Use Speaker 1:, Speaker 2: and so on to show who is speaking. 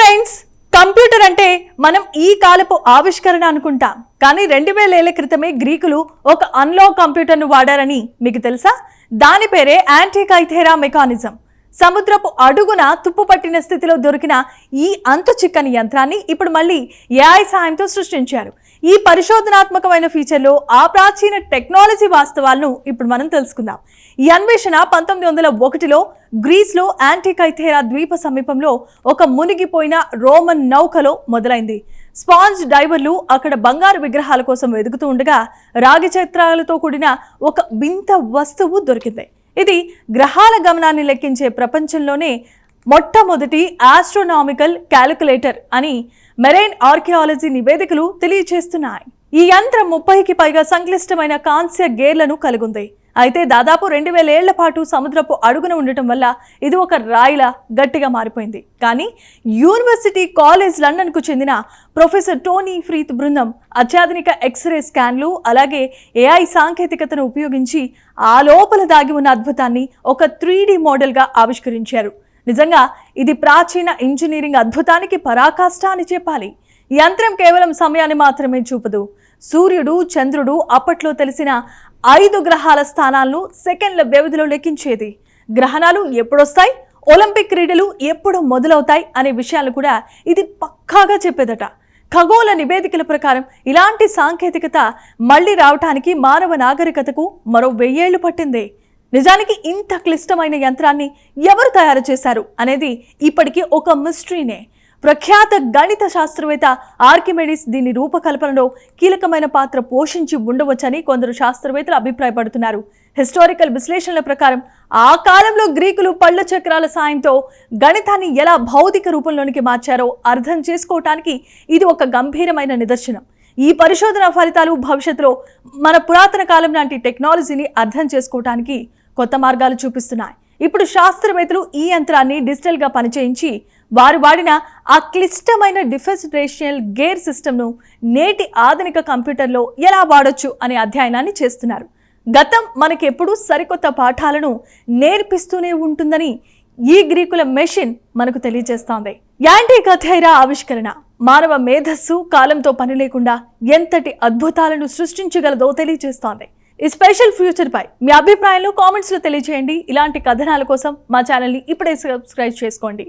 Speaker 1: Friends, computer అంటే మనం ఈ కాలపు ఆవిష్కరణ అనుకుంటాం. కానీ 2000 ఏళ్ల క్రితమే గ్రీకులు ఒక అన్లాక్ కంప్యూటర్ను వాడారని మీకు తెలుసా? దాని పేరే యాంటికైథెరా మెకానిజం. సముద్రపు అడుగున తుప్పు పట్టిన స్థితిలో దొరికిన ఈ అంతు చిక్కని యంత్రాన్ని ఇప్పుడు మళ్ళీ ఏఐ సాయంతో సృష్టించారు. ఈ పరిశోధనాత్మకమైన ఫీచర్లో ఆ ప్రాచీన టెక్నాలజీ వాస్తవాలను ఇప్పుడు మనం తెలుసుకుందాం. ఈ అన్వేషణ 1901లో గ్రీస్లో యాంటికైథెరా ద్వీప సమీపంలో ఒక మునిగిపోయిన రోమన్ నౌకలో మొదలైంది. స్పాంజ్ డైవర్లు అక్కడ బంగారు విగ్రహాల కోసం వెతుకుతూ ఉండగా రాగి చిత్రాలతో కూడిన ఒక వింత వస్తువు దొరికింది. ఇది గ్రహాల గమనాన్ని లెక్కించే ప్రపంచంలోనే మొట్టమొదటి ఆస్ట్రోనామికల్ క్యాలిక్యులేటర్ అని మెరైన్ ఆర్కియాలజీ నివేదికలు తెలియజేస్తున్నాయి. ఈ యంత్రం 30కి పైగా సంక్లిష్టమైన కాంస్య గేర్లను కలిగి ఉంది. అయితే దాదాపు 2000 ఏళ్ల పాటు సముద్రపు అడుగున ఉండటం వల్ల ఇది ఒక రాయిలా గట్టిగా మారిపోయింది. కానీ యూనివర్సిటీ కాలేజ్ లండన్కు చెందిన ప్రొఫెసర్ టోనీ ఫ్రీత్ బృందం అత్యాధునిక ఎక్స్రే స్కాన్లు అలాగే ఏఐ సాంకేతికతను ఉపయోగించి ఆ లోపల దాగి ఉన్న అద్భుతాన్ని ఒక 3D మోడల్గా ఆవిష్కరించారు. నిజంగా ఇది ప్రాచీన ఇంజనీరింగ్ అద్భుతానికి పరాకాష్ఠ అని చెప్పాలి. ఈ యంత్రం కేవలం సమయాన్ని మాత్రమే చూపదు. సూర్యుడు, చంద్రుడు, అప్పట్లో తెలిసిన 5 గ్రహాల స్థానాలను సెకండ్ల వ్యవధిలో లెక్కించేది. గ్రహణాలు ఎప్పుడొస్తాయి, ఒలింపిక్ క్రీడలు ఎప్పుడు మొదలవుతాయి అనే విషయాలు కూడా ఇది పక్కాగా చెప్పేదట. ఖగోళ నివేదికల ప్రకారం ఇలాంటి సాంకేతికత మళ్లీ రావటానికి మానవ నాగరికతకు మరో 1000 ఏళ్లు పట్టింది. నిజానికి ఇంత క్లిష్టమైన యంత్రాన్ని ఎవరు తయారు చేశారు అనేది ఇప్పటికీ ఒక మిస్టరీనే. ప్రఖ్యాత గణిత శాస్త్రవేత్త ఆర్కిమెడిస్ దీని రూపకల్పనలో కీలకమైన పాత్ర పోషించి ఉండవచ్చని కొందరు శాస్త్రవేత్తలు అభిప్రాయపడుతున్నారు. హిస్టారికల్ విశ్లేషణల ప్రకారం ఆ కాలంలో గ్రీకులు పళ్ళ చక్రాల సాయంతో గణితాన్ని ఎలా భౌతిక రూపంలోనికి మార్చారో అర్థం చేసుకోవటానికి ఇది ఒక గంభీరమైన నిదర్శనం. ఈ పరిశోధన ఫలితాలు భవిష్యత్తులో మన పురాతన కాలం లాంటి టెక్నాలజీని అర్థం చేసుకోవటానికి కొత్త మార్గాలు చూపిస్తున్నాయి. ఇప్పుడు శాస్త్రవేత్తలు ఈ యంత్రాన్ని డిజిటల్గా పనిచేయించి వారు వాడిన ఆ క్లిష్టమైన డిఫరెన్షియల్ గేర్ సిస్టమ్ను నేటి ఆధునిక కంప్యూటర్లో ఎలా వాడొచ్చు అనే అధ్యయనాన్ని చేస్తున్నారు. గతం మనకెప్పుడు సరికొత్త పాఠాలను నేర్పిస్తూనే ఉంటుందని ఈ గ్రీకుల మెషిన్ మనకు తెలియజేస్తోంది. యాంటికైథెరా ఆవిష్కరణ మానవ మేధస్సు కాలంతో పని లేకుండా ఎంతటి అద్భుతాలను సృష్టించగలదో తెలియజేస్తోంది. ఈ స్పెషల్ ఫ్యూచర్ పై మీ అభిప్రాయాలను కామెంట్స్లో తెలియజేయండి. ఇలాంటి కథనాల కోసం మా ఛానల్ని ఇప్పుడే సబ్స్క్రైబ్ చేసుకోండి.